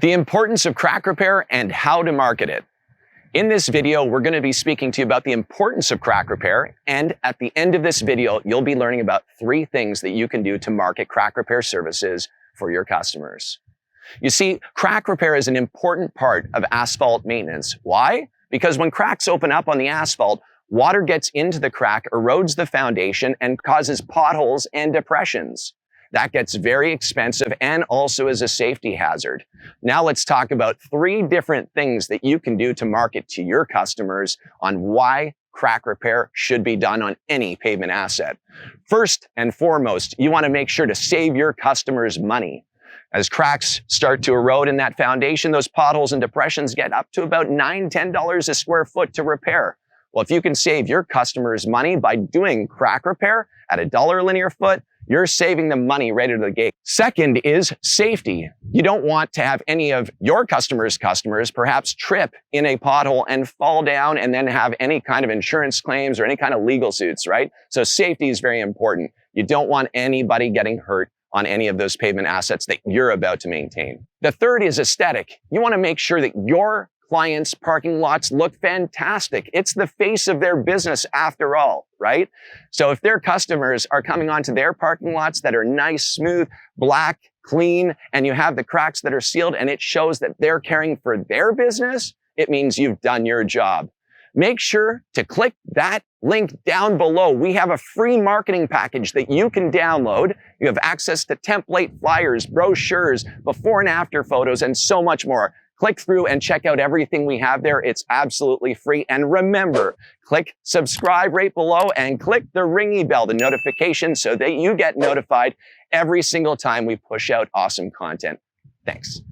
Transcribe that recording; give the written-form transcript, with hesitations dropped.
The importance of crack repair and how to market it. In this video, we're going to be speaking to you about the importance of crack repair, and at the end of this video, you'll be learning about 3 things that you can do to market crack repair services for your customers. You see, crack repair is an important part of asphalt maintenance. Why? Because when cracks open up on the asphalt, water gets into the crack, erodes the foundation, and causes potholes and depressions. That gets very expensive and also is a safety hazard. Now let's talk about 3 different things that you can do to market to your customers on why crack repair should be done on any pavement asset. First and foremost, you want to make sure to save your customers money. As cracks start to erode in that foundation, those potholes and depressions get up to about $9, $10 a square foot to repair. Well, if you can save your customers money by doing crack repair at $1 a linear foot, you're saving them money right out of the gate. Second is safety. You don't want to have any of your customers' perhaps trip in a pothole and fall down and then have any kind of insurance claims or any kind of legal suits, right? So safety is very important. You don't want anybody getting hurt on any of those pavement assets that you're about to maintain. The third is aesthetic. You want to make sure that your clients' parking lots look fantastic. It's the face of their business after all, right? So if their customers are coming onto their parking lots that are nice, smooth, black, clean, and you have the cracks that are sealed and it shows that they're caring for their business, it means you've done your job. Make sure to click that link down below. We have a free marketing package that you can download. You have access to template flyers, brochures, before and after photos, and so much more. Click through and check out everything we have there. It's absolutely free. And remember, click subscribe right below and click the ringy bell, the notification, so that you get notified every single time we push out awesome content. Thanks.